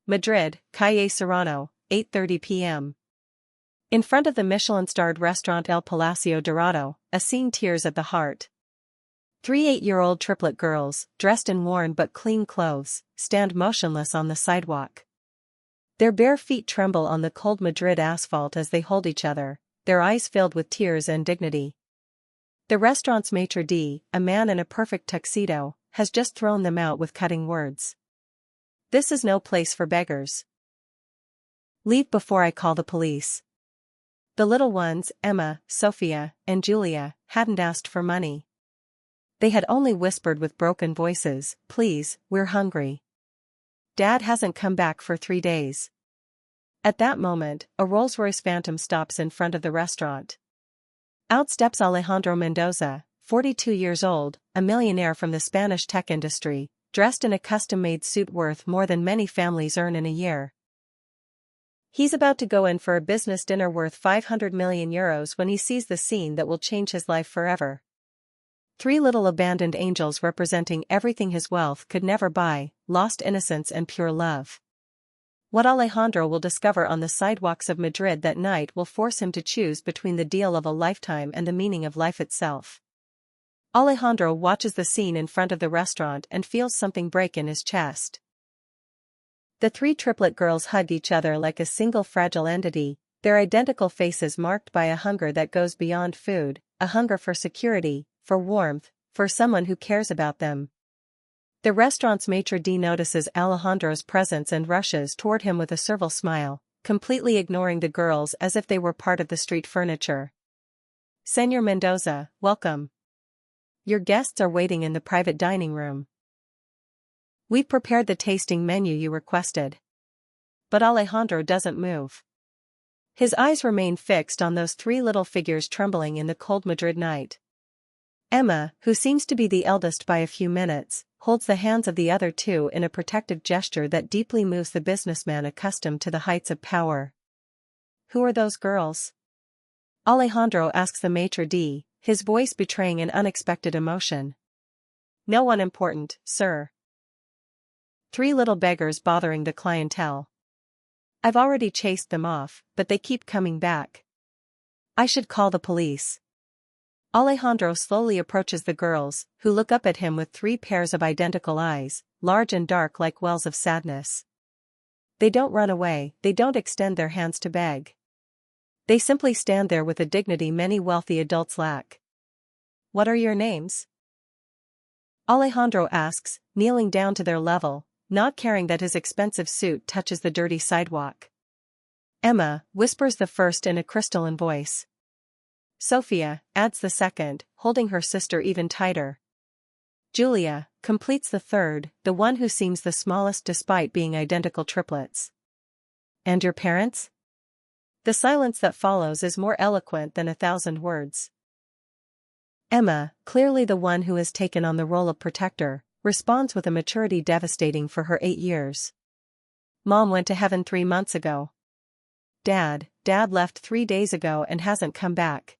Madrid, Calle Serrano, 8:30 p.m. In front of the Michelin-starred restaurant El Palacio Dorado, a scene tears at the heart. Three 8-year-old triplet girls, dressed in worn but clean clothes, stand motionless on the sidewalk. Their bare feet tremble on the cold Madrid asphalt as they hold each other, their eyes filled with tears and dignity. The restaurant's maitre d', a man in a perfect tuxedo, has just thrown them out with cutting words. "This is no place for beggars. Leave before I call the police." The little ones, Emma, Sofia, and Julia, hadn't asked for money. They had only whispered with broken voices, "Please, we're hungry. Dad hasn't come back for 3 days." At that moment, a Rolls-Royce Phantom stops in front of the restaurant. Out steps Alejandro Mendoza, 42 years old, a millionaire from the Spanish tech industry, dressed in a custom-made suit worth more than many families earn in a year. He's about to go in for a business dinner worth 500 million euros when he sees the scene that will change his life forever. 3 little abandoned angels representing everything his wealth could never buy, lost innocence and pure love. What Alejandro will discover on the sidewalks of Madrid that night will force him to choose between the deal of a lifetime and the meaning of life itself. Alejandro watches the scene in front of the restaurant and feels something break in his chest. The 3 triplet girls hug each other like a single fragile entity, their identical faces marked by a hunger that goes beyond food, a hunger for security, for warmth, for someone who cares about them. The restaurant's maitre d' notices Alejandro's presence and rushes toward him with a servile smile, completely ignoring the girls as if they were part of the street furniture. "Señor Mendoza, welcome. Your guests are waiting in the private dining room. We've prepared the tasting menu you requested." But Alejandro doesn't move. His eyes remain fixed on those 3 little figures trembling in the cold Madrid night. Emma, who seems to be the eldest by a few minutes, holds the hands of the other 2 in a protective gesture that deeply moves the businessman accustomed to the heights of power. "Who are those girls?" Alejandro asks the maitre d', his voice betraying an unexpected emotion. "No one important, sir. 3 little beggars bothering the clientele. I've already chased them off, but they keep coming back. I should call the police." Alejandro slowly approaches the girls, who look up at him with 3 pairs of identical eyes, large and dark like wells of sadness. They don't run away, they don't extend their hands to beg. They simply stand there with a dignity many wealthy adults lack. "What are your names?" Alejandro asks, kneeling down to their level, not caring that his expensive suit touches the dirty sidewalk. "Emma," whispers the first in a crystalline voice. "Sofia," adds the second, holding her sister even tighter. "Julia," completes the third, the one who seems the smallest despite being identical triplets. "And your parents?" The silence that follows is more eloquent than 1,000 words. Emma, clearly the one who has taken on the role of protector, responds with a maturity devastating for her 8 years. "Mom went to heaven 3 months ago. Dad left 3 days ago and hasn't come back."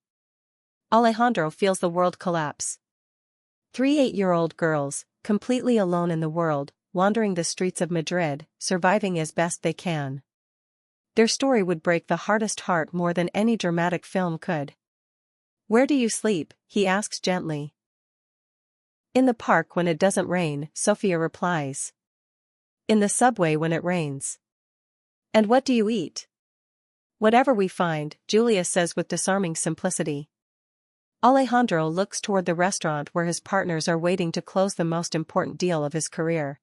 Alejandro feels the world collapse. 3 8-year-old girls, completely alone in the world, wandering the streets of Madrid, surviving as best they can. Their story would break the hardest heart more than any dramatic film could. "Where do you sleep?" he asks gently. "In the park when it doesn't rain," Sofia replies. "In the subway when it rains." "And what do you eat?" "Whatever we find," Julia says with disarming simplicity. Alejandro looks toward the restaurant where his partners are waiting to close the most important deal of his career.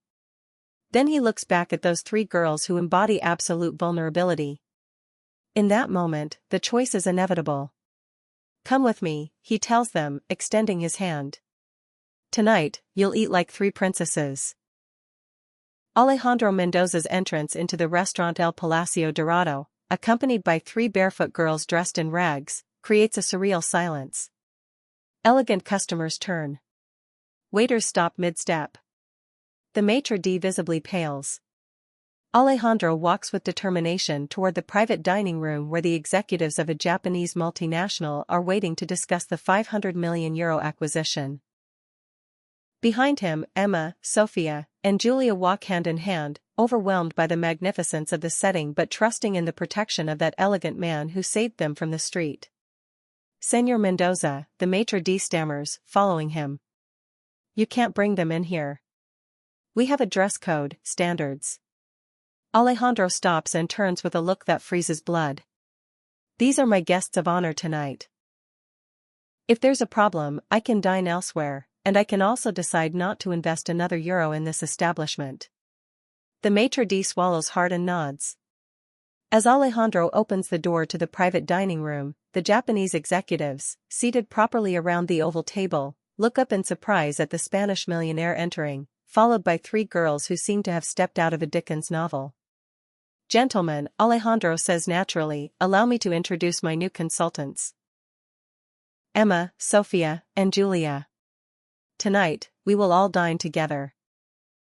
Then he looks back at those 3 girls who embody absolute vulnerability. In that moment, the choice is inevitable. "Come with me," he tells them, extending his hand. "Tonight, you'll eat like 3 princesses." Alejandro Mendoza's entrance into the restaurant El Palacio Dorado, accompanied by 3 barefoot girls dressed in rags, creates a surreal silence. Elegant customers turn. Waiters stop mid-step. The maitre d' visibly pales. Alejandro walks with determination toward the private dining room where the executives of a Japanese multinational are waiting to discuss the €500 million acquisition. Behind him, Emma, Sophia, and Julia walk hand in hand, overwhelmed by the magnificence of the setting but trusting in the protection of that elegant man who saved them from the street. Señor Mendoza, the maitre d' stammers, following him. You can't bring them in here. We have a dress code, standards. Alejandro stops and turns with a look that freezes blood. These are my guests of honor tonight. If there's a problem, I can dine elsewhere, and I can also decide not to invest another euro in this establishment. The maitre d' swallows hard and nods. As Alejandro opens the door to the private dining room, the Japanese executives, seated properly around the oval table, look up in surprise at the Spanish millionaire entering, followed by three girls who seem to have stepped out of a Dickens novel. Gentlemen, Alejandro says naturally, allow me to introduce my new consultants. Emma, Sophia, and Julia. Tonight, we will all dine together.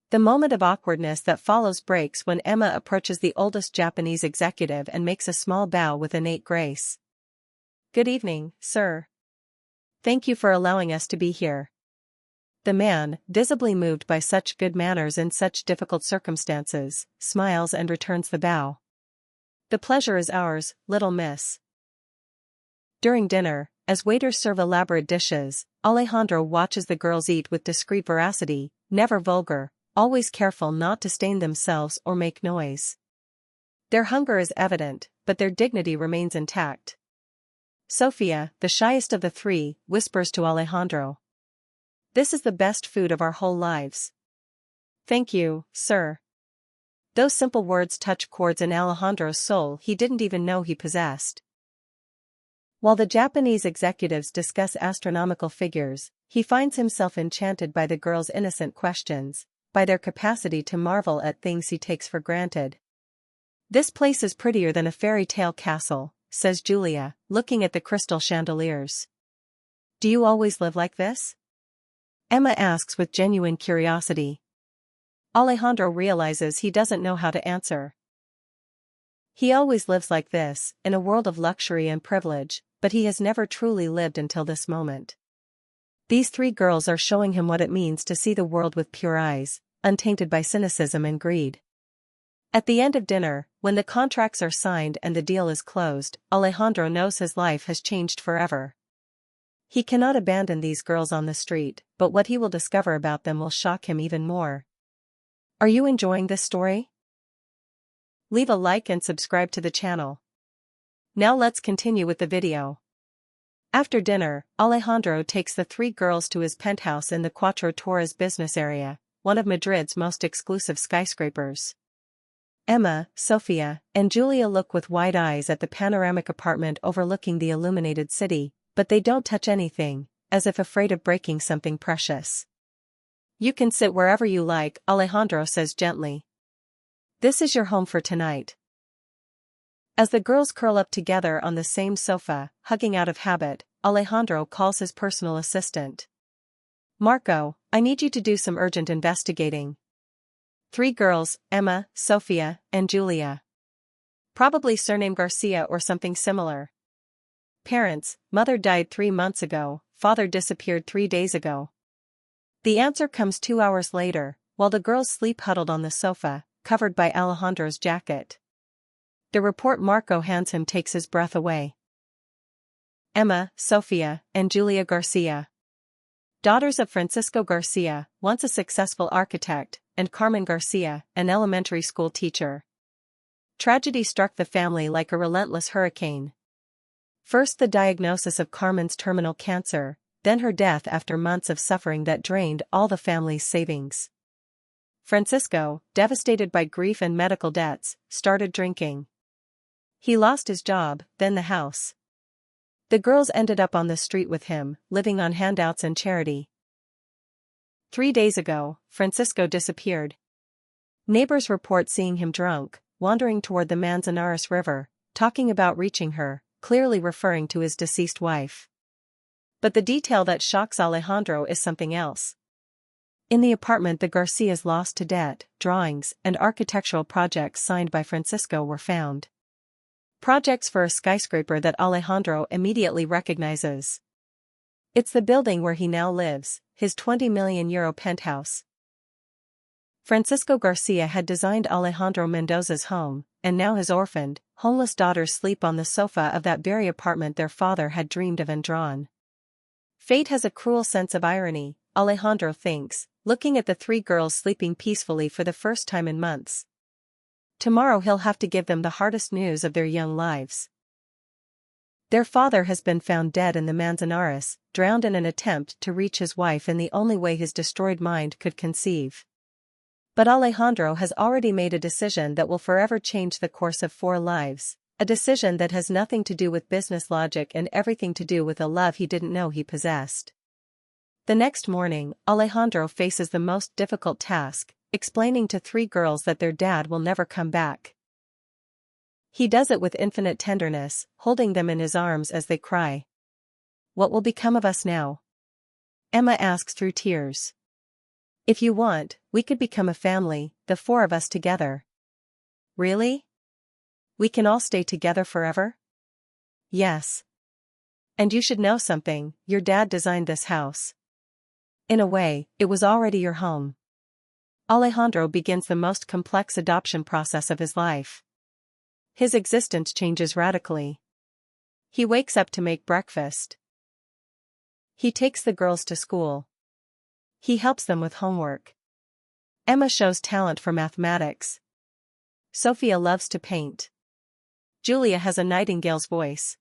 The moment of awkwardness that follows breaks when Emma approaches the oldest Japanese executive and makes a small bow with innate grace. Good evening, sir. Thank you for allowing us to be here. The man, visibly moved by such good manners in such difficult circumstances, smiles and returns the bow. The pleasure is ours, little miss. During dinner, as waiters serve elaborate dishes, Alejandro watches the girls eat with discreet veracity, never vulgar, always careful not to stain themselves or make noise. Their hunger is evident, but their dignity remains intact. Sophia, the shyest of the three, whispers to Alejandro. This is the best food of our whole lives. Thank you, sir. Those simple words touch chords in Alejandro's soul he didn't even know he possessed. While the Japanese executives discuss astronomical figures, he finds himself enchanted by the girls' innocent questions, by their capacity to marvel at things he takes for granted. This place is prettier than a fairy tale castle, says Julia, looking at the crystal chandeliers. Do you always live like this? Emma asks with genuine curiosity. Alejandro realizes he doesn't know how to answer. He always lives like this, in a world of luxury and privilege, but he has never truly lived until this moment. These three girls are showing him what it means to see the world with pure eyes, untainted by cynicism and greed. At the end of dinner, when the contracts are signed and the deal is closed, Alejandro knows his life has changed forever. He cannot abandon these girls on the street, but what he will discover about them will shock him even more. Are you enjoying this story? Leave a like and subscribe to the channel. Now let's continue with the video. After dinner, Alejandro takes the three girls to his penthouse in the Cuatro Torres business area, one of Madrid's most exclusive skyscrapers. Emma, Sophia, and Julia look with wide eyes at the panoramic apartment overlooking the illuminated city, but they don't touch anything, as if afraid of breaking something precious. You can sit wherever you like, Alejandro says gently. This is your home for tonight. As the girls curl up together on the same sofa, hugging out of habit, Alejandro calls his personal assistant. Marco, I need you to do some urgent investigating. Three girls, Emma, Sophia, and Julia. Probably surname Garcia or something similar. Parents, mother died 3 months ago, father disappeared 3 days ago. The answer comes 2 hours later, while the girls sleep huddled on the sofa, covered by Alejandro's jacket. The report Marco hands him takes his breath away. Emma, Sophia, and Julia Garcia. Daughters of Francisco Garcia, once a successful architect, and Carmen Garcia, an elementary school teacher. Tragedy struck the family like a relentless hurricane. First the diagnosis of Carmen's terminal cancer, then her death after months of suffering that drained all the family's savings. Francisco, devastated by grief and medical debts, started drinking. He lost his job, then the house. The girls ended up on the street with him, living on handouts and charity. 3 days ago, Francisco disappeared. Neighbors report seeing him drunk, wandering toward the Manzanares River, talking about reaching her, clearly referring to his deceased wife. But the detail that shocks Alejandro is something else. In the apartment the Garcias lost to debt, drawings and architectural projects signed by Francisco were found. Projects for a skyscraper that Alejandro immediately recognizes. It's the building where he now lives, his €20 million penthouse. Francisco Garcia had designed Alejandro Mendoza's home, and now his orphaned, homeless daughters sleep on the sofa of that very apartment their father had dreamed of and drawn. Fate has a cruel sense of irony, Alejandro thinks, looking at the three girls sleeping peacefully for the first time in months. Tomorrow he'll have to give them the hardest news of their young lives. Their father has been found dead in the Manzanares, drowned in an attempt to reach his wife in the only way his destroyed mind could conceive. But Alejandro has already made a decision that will forever change the course of 4 lives, a decision that has nothing to do with business logic and everything to do with a love he didn't know he possessed. The next morning, Alejandro faces the most difficult task, explaining to 3 girls that their dad will never come back. He does it with infinite tenderness, holding them in his arms as they cry. "What will become of us now?" Emma asks through tears. "If you want, we could become a family, the 4 of us together." "Really? We can all stay together forever?" "Yes. And you should know something, your dad designed this house. In a way, it was already your home." Alejandro begins the most complex adoption process of his life. His existence changes radically. He wakes up to make breakfast. He takes the girls to school. He helps them with homework. Emma shows talent for mathematics. Sophia loves to paint. Julia has a nightingale's voice.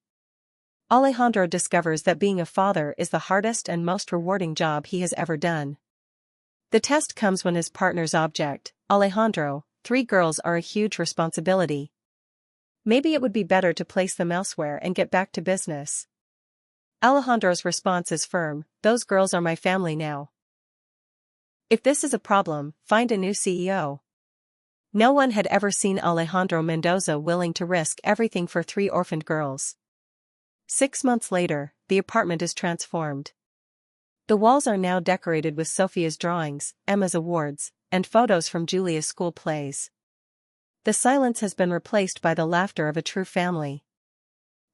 Alejandro discovers that being a father is the hardest and most rewarding job he has ever done. The test comes when his partner's object, Alejandro, 3 girls are a huge responsibility. Maybe it would be better to place them elsewhere and get back to business. Alejandro's response is firm, "Those girls are my family now. If this is a problem, find a new CEO." No one had ever seen Alejandro Mendoza willing to risk everything for 3 orphaned girls. 6 months later, the apartment is transformed. The walls are now decorated with Sophia's drawings, Emma's awards, and photos from Julia's school plays. The silence has been replaced by the laughter of a true family.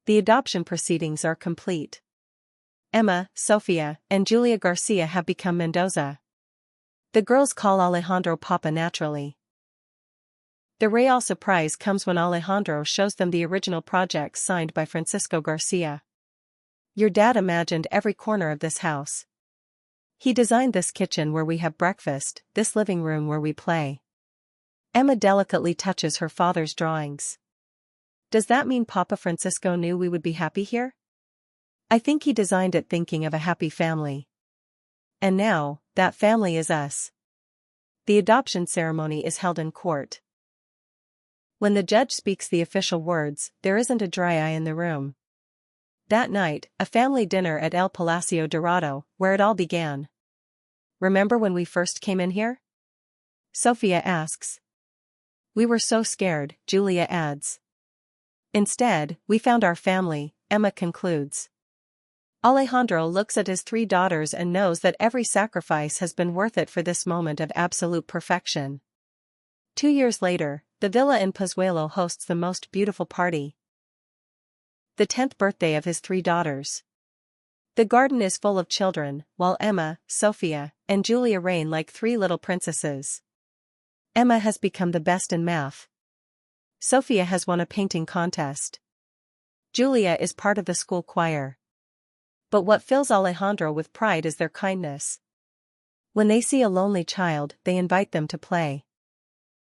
The adoption proceedings are complete. Emma, Sophia, and Julia Garcia have become Mendoza. The girls call Alejandro Papa naturally. The real surprise comes when Alejandro shows them the original projects signed by Francisco Garcia. "Your dad imagined every corner of this house. He designed this kitchen where we have breakfast, this living room where we play." Emma delicately touches her father's drawings. "Does that mean Papa Francisco knew we would be happy here?" "I think he designed it thinking of a happy family. And now, that family is us." The adoption ceremony is held in court. When the judge speaks the official words, there isn't a dry eye in the room. That night, a family dinner at El Palacio Dorado, where it all began. "Remember when we first came in here?" Sophia asks. "We were so scared," Julia adds. "Instead, we found our family," Emma concludes. Alejandro looks at his 3 daughters and knows that every sacrifice has been worth it for this moment of absolute perfection. 2 years later, the villa in Pozuelo hosts the most beautiful party. The 10th birthday of his 3 daughters. The garden is full of children, while Emma, Sophia, and Julia reign like 3 little princesses. Emma has become the best in math. Sophia has won a painting contest. Julia is part of the school choir. But what fills Alejandro with pride is their kindness. When they see a lonely child, they invite them to play.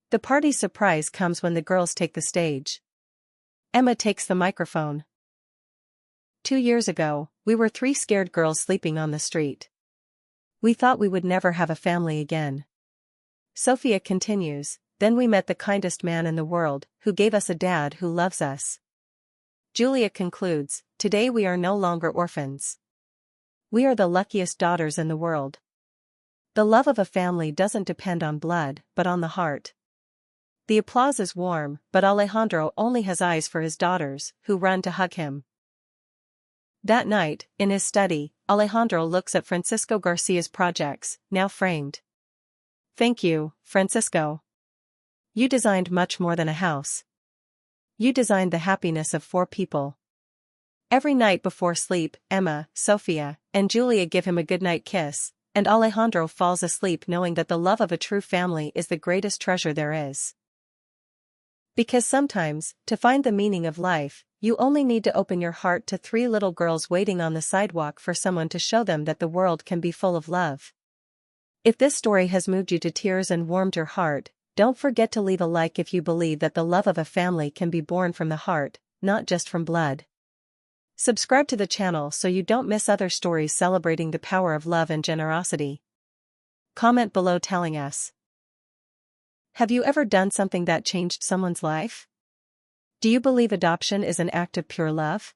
The party's surprise comes when the girls take the stage. Emma takes the microphone. 2 years ago, we were 3 scared girls sleeping on the street. We thought we would never have a family again. Sophia continues, then we met the kindest man in the world, who gave us a dad who loves us. Julia concludes, today we are no longer orphans. We are the luckiest daughters in the world. The love of a family doesn't depend on blood, but on the heart. The applause is warm, but Alejandro only has eyes for his daughters, who run to hug him. That night, in his study, Alejandro looks at Francisco Garcia's projects, now framed. Thank you, Francisco. You designed much more than a house. You designed the happiness of 4 people. Every night before sleep, Emma, Sophia, and Julia give him a goodnight kiss, and Alejandro falls asleep knowing that the love of a true family is the greatest treasure there is. Because sometimes, to find the meaning of life, you only need to open your heart to three little girls waiting on the sidewalk for someone to show them that the world can be full of love. If this story has moved you to tears and warmed your heart, don't forget to leave a like if you believe that the love of a family can be born from the heart, not just from blood. Subscribe to the channel so you don't miss other stories celebrating the power of love and generosity. Comment below telling us. Have you ever done something that changed someone's life? Do you believe adoption is an act of pure love?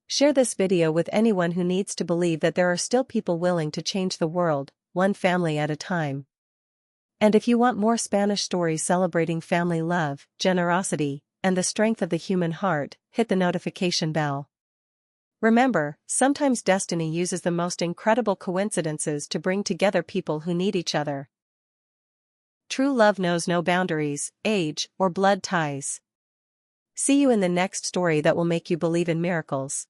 Share this video with anyone who needs to believe that there are still people willing to change the world, one family at a time. And if you want more Spanish stories celebrating family love, generosity, and the strength of the human heart, hit the notification bell. Remember, sometimes destiny uses the most incredible coincidences to bring together people who need each other. True love knows no boundaries, age, or blood ties. See you in the next story that will make you believe in miracles.